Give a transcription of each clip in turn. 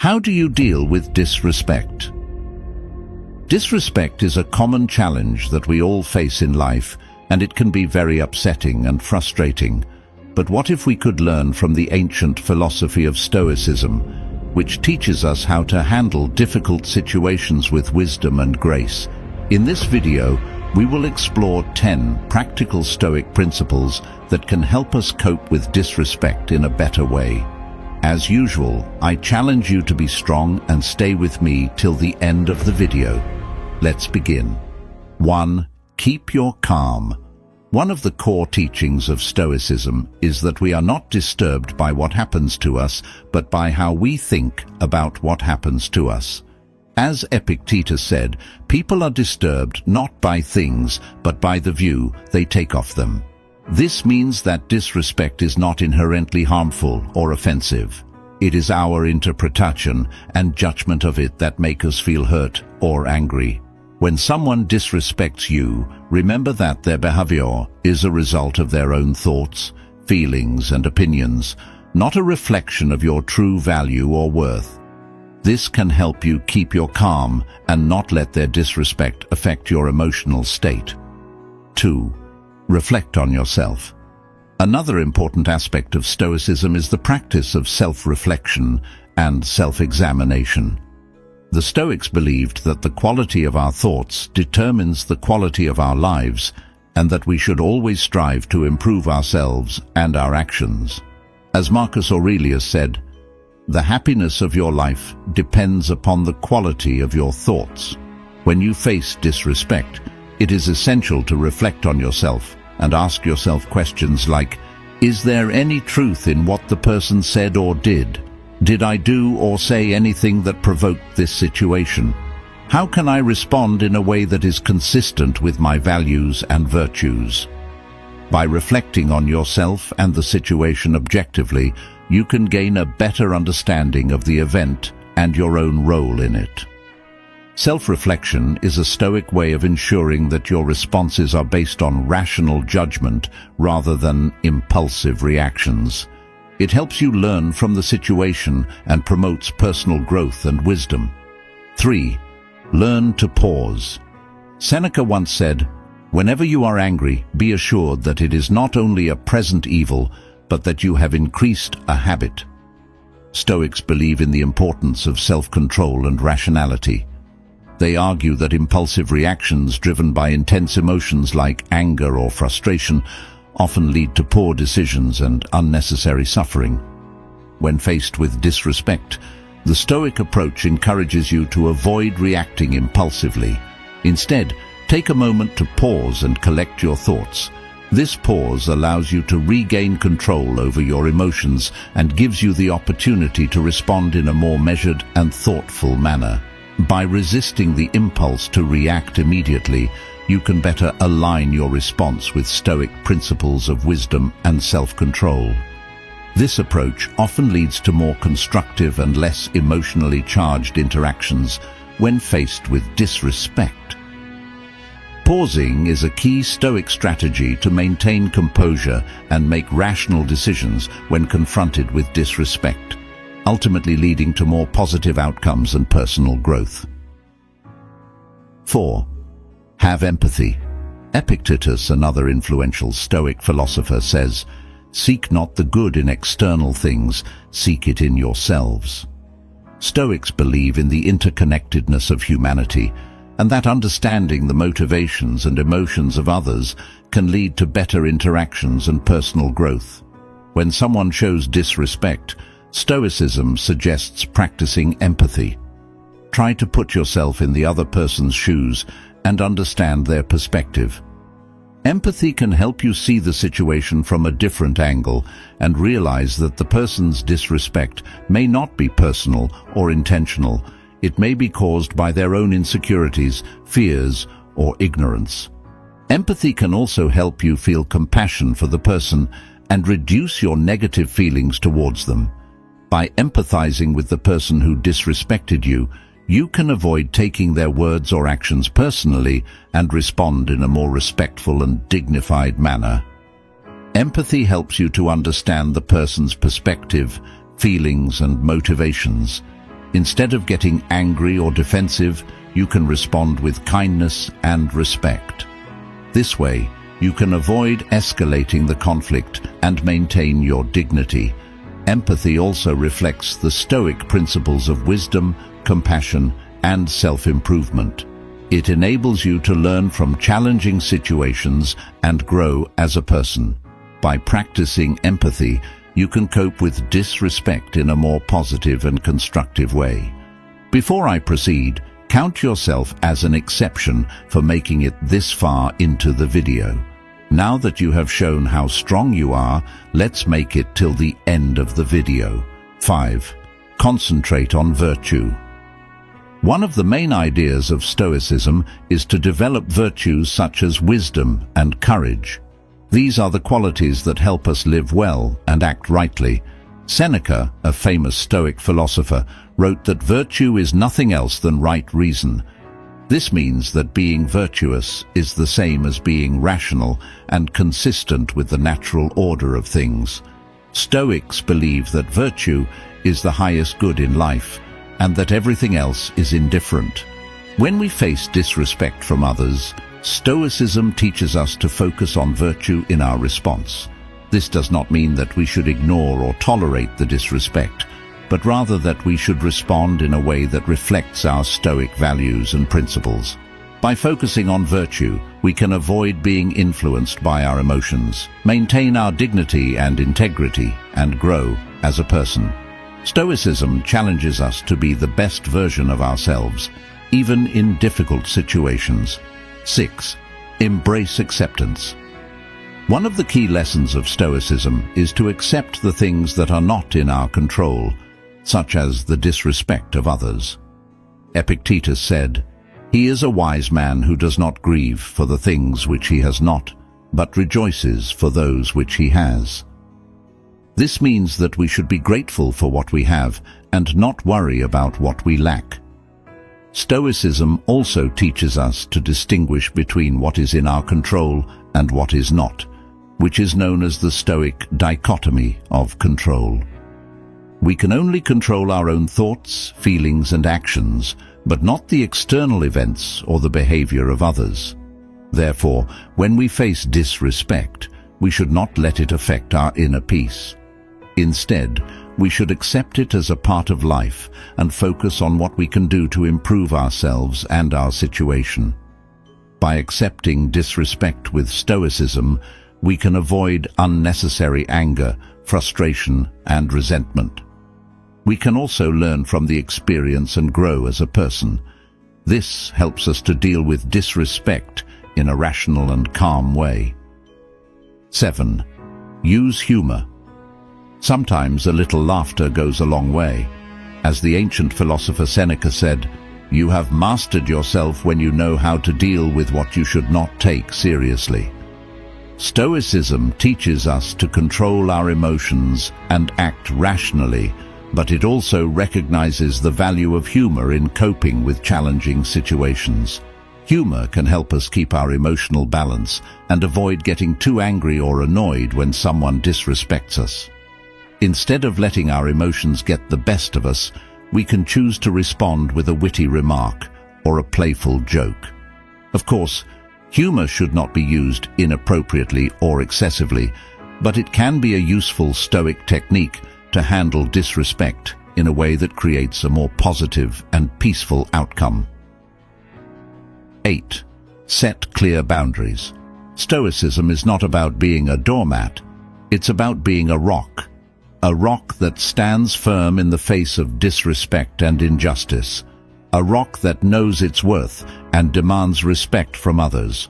How do you deal with disrespect? Disrespect is a common challenge that we all face in life, and it can be very upsetting and frustrating. But what if we could learn from the ancient philosophy of Stoicism, which teaches us how to handle difficult situations with wisdom and grace? In this video, we will explore 10 practical Stoic principles that can help us cope with disrespect in a better way. As usual, I challenge you to be strong and stay with me till the end of the video. Let's begin. 1. Keep your calm. One of the core teachings of Stoicism is that we are not disturbed by what happens to us, but by how we think about what happens to us. As Epictetus said, people are disturbed not by things, but by the view they take of them. This means that disrespect is not inherently harmful or offensive. It is our interpretation and judgment of it that make us feel hurt or angry. When someone disrespects you, remember that their behavior is a result of their own thoughts, feelings, and opinions, not a reflection of your true value or worth. This can help you keep your calm and not let their disrespect affect your emotional state. 2. Reflect on yourself. Another important aspect of Stoicism is the practice of self-reflection and self-examination. The Stoics believed that the quality of our thoughts determines the quality of our lives, and that we should always strive to improve ourselves and our actions. As Marcus Aurelius said, "The happiness of your life depends upon the quality of your thoughts." When you face disrespect, it is essential to reflect on yourself and ask yourself questions like, is there any truth in what the person said or did? Did I do or say anything that provoked this situation? How can I respond in a way that is consistent with my values and virtues? By reflecting on yourself and the situation objectively, you can gain a better understanding of the event and your own role in it. Self-reflection is a Stoic way of ensuring that your responses are based on rational judgment rather than impulsive reactions. It helps you learn from the situation and promotes personal growth and wisdom. 3. Learn to pause. Seneca once said, "Whenever you are angry, be assured that it is not only a present evil, but that you have increased a habit." Stoics believe in the importance of self-control and rationality. They argue that impulsive reactions driven by intense emotions like anger or frustration often lead to poor decisions and unnecessary suffering. When faced with disrespect, the Stoic approach encourages you to avoid reacting impulsively. Instead, take a moment to pause and collect your thoughts. This pause allows you to regain control over your emotions and gives you the opportunity to respond in a more measured and thoughtful manner. By resisting the impulse to react immediately, you can better align your response with Stoic principles of wisdom and self-control. This approach often leads to more constructive and less emotionally charged interactions when faced with disrespect. Pausing is a key Stoic strategy to maintain composure and make rational decisions when confronted with disrespect, ultimately leading to more positive outcomes and personal growth. 4. Have empathy. Epictetus, another influential Stoic philosopher, says, "Seek not the good in external things, seek it in yourselves." Stoics believe in the interconnectedness of humanity, and that understanding the motivations and emotions of others can lead to better interactions and personal growth. When someone shows disrespect, Stoicism suggests practicing empathy. Try to put yourself in the other person's shoes and understand their perspective. Empathy can help you see the situation from a different angle and realize that the person's disrespect may not be personal or intentional. It may be caused by their own insecurities, fears, or ignorance. Empathy can also help you feel compassion for the person and reduce your negative feelings towards them. By empathizing with the person who disrespected you, you can avoid taking their words or actions personally and respond in a more respectful and dignified manner. Empathy helps you to understand the person's perspective, feelings, and motivations. Instead of getting angry or defensive, you can respond with kindness and respect. This way, you can avoid escalating the conflict and maintain your dignity. Empathy also reflects the Stoic principles of wisdom, compassion, and self-improvement. It enables you to learn from challenging situations and grow as a person. By practicing empathy, you can cope with disrespect in a more positive and constructive way. Before I proceed, count yourself as an exception for making it this far into the video. Now that you have shown how strong you are, let's make it till the end of the video. 5. Concentrate on virtue. One of the main ideas of Stoicism is to develop virtues such as wisdom and courage. These are the qualities that help us live well and act rightly. Seneca, a famous Stoic philosopher, wrote that virtue is nothing else than right reason. This means that being virtuous is the same as being rational and consistent with the natural order of things. Stoics believe that virtue is the highest good in life, and that everything else is indifferent. When we face disrespect from others, Stoicism teaches us to focus on virtue in our response. This does not mean that we should ignore or tolerate the disrespect, but rather that we should respond in a way that reflects our Stoic values and principles. By focusing on virtue, we can avoid being influenced by our emotions, maintain our dignity and integrity, and grow as a person. Stoicism challenges us to be the best version of ourselves, even in difficult situations. 6. Embrace acceptance. One of the key lessons of Stoicism is to accept the things that are not in our control, such as the disrespect of others. Epictetus said, "He is a wise man who does not grieve for the things which he has not, but rejoices for those which he has." This means that we should be grateful for what we have and not worry about what we lack. Stoicism also teaches us to distinguish between what is in our control and what is not, which is known as the Stoic dichotomy of control. We can only control our own thoughts, feelings, and actions, but not the external events or the behavior of others. Therefore, when we face disrespect, we should not let it affect our inner peace. Instead, we should accept it as a part of life and focus on what we can do to improve ourselves and our situation. By accepting disrespect with Stoicism, we can avoid unnecessary anger, frustration, and resentment. We can also learn from the experience and grow as a person. This helps us to deal with disrespect in a rational and calm way. 7. Use humor. Sometimes a little laughter goes a long way. As the ancient philosopher Seneca said, "You have mastered yourself when you know how to deal with what you should not take seriously." Stoicism teaches us to control our emotions and act rationally, but it also recognizes the value of humor in coping with challenging situations. Humor can help us keep our emotional balance and avoid getting too angry or annoyed when someone disrespects us. Instead of letting our emotions get the best of us, we can choose to respond with a witty remark or a playful joke. Of course, humor should not be used inappropriately or excessively, but it can be a useful Stoic technique to handle disrespect in a way that creates a more positive and peaceful outcome. 8. Set clear boundaries. Stoicism is not about being a doormat. It's about being a rock that stands firm in the face of disrespect and injustice, a rock that knows its worth and demands respect from others,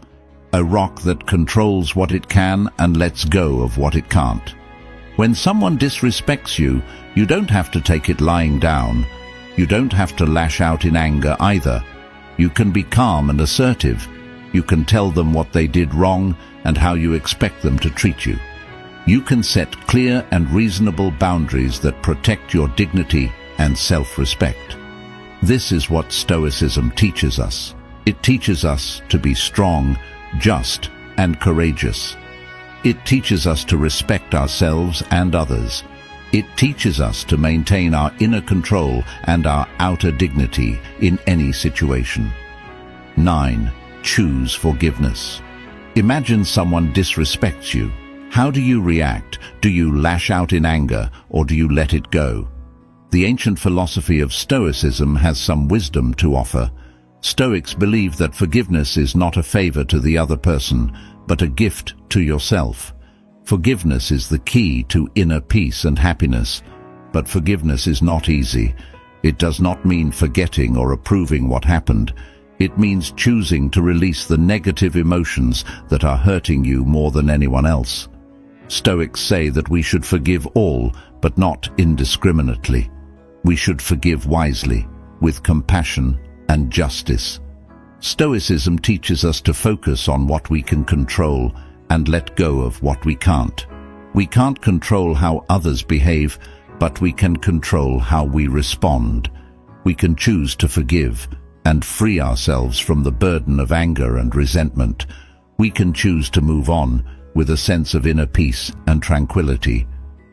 a rock that controls what it can and lets go of what it can't. When someone disrespects you, you don't have to take it lying down. You don't have to lash out in anger either. You can be calm and assertive. You can tell them what they did wrong and how you expect them to treat you. You can set clear and reasonable boundaries that protect your dignity and self-respect. This is what Stoicism teaches us. It teaches us to be strong, just, and courageous. It teaches us to respect ourselves and others. It teaches us to maintain our inner control and our outer dignity in any situation. 9. Choose forgiveness. Imagine someone disrespects you. How do you react? Do you lash out in anger, or do you let it go? The ancient philosophy of Stoicism has some wisdom to offer. Stoics believe that forgiveness is not a favor to the other person, but a gift to yourself. Forgiveness is the key to inner peace and happiness, but forgiveness is not easy. It does not mean forgetting or approving what happened. It means choosing to release the negative emotions that are hurting you more than anyone else. Stoics say that we should forgive all, but not indiscriminately. We should forgive wisely, with compassion and justice. Stoicism teaches us to focus on what we can control and let go of what we can't. We can't control how others behave, but we can control how we respond. We can choose to forgive and free ourselves from the burden of anger and resentment. We can choose to move on with a sense of inner peace and tranquility.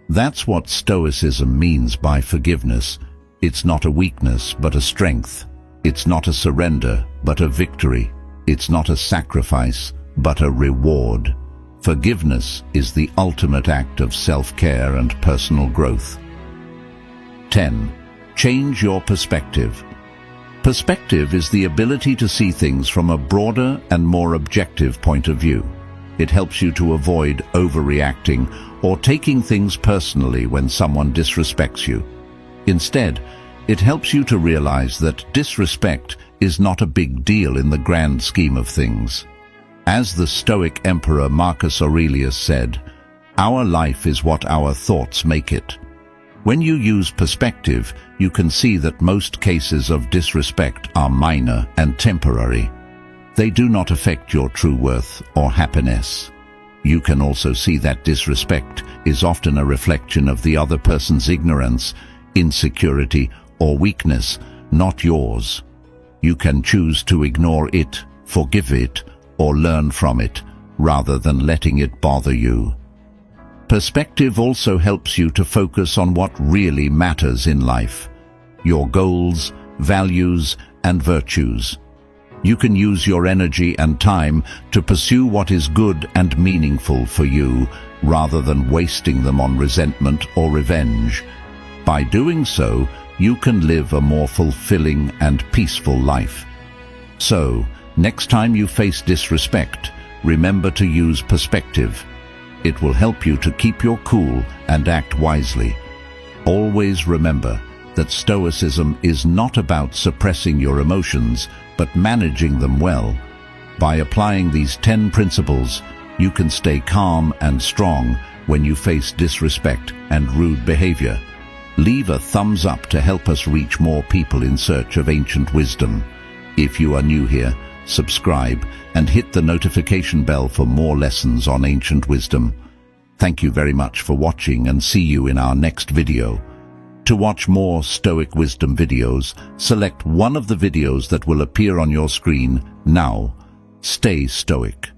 That's what Stoicism means by forgiveness. It's not a weakness, but a strength. It's not a surrender, but a victory. It's not a sacrifice, but a reward. Forgiveness is the ultimate act of self-care and personal growth. 10. Change your perspective. Perspective is the ability to see things from a broader and more objective point of view. It helps you to avoid overreacting or taking things personally when someone disrespects you. Instead, it helps you to realize that disrespect is not a big deal in the grand scheme of things. As the Stoic Emperor Marcus Aurelius said, "Our life is what our thoughts make it." When you use perspective, you can see that most cases of disrespect are minor and temporary. They do not affect your true worth or happiness. You can also see that disrespect is often a reflection of the other person's ignorance, insecurity, or weakness, not yours. You can choose to ignore it, forgive it, or learn from it, rather than letting it bother you. Perspective also helps you to focus on what really matters in life: your goals, values, and virtues. You can use your energy and time to pursue what is good and meaningful for you, rather than wasting them on resentment or revenge. By doing so, you can live a more fulfilling and peaceful life. So, next time you face disrespect, remember to use perspective. It will help you to keep your cool and act wisely. Always remember that Stoicism is not about suppressing your emotions, but managing them well. By applying these 10 principles, you can stay calm and strong when you face disrespect and rude behavior. Leave a thumbs up to help us reach more people in search of ancient wisdom. If you are new here, subscribe and hit the notification bell for more lessons on ancient wisdom. Thank you very much for watching, and see you in our next video. To watch more Stoic wisdom videos, select one of the videos that will appear on your screen now. Stay Stoic.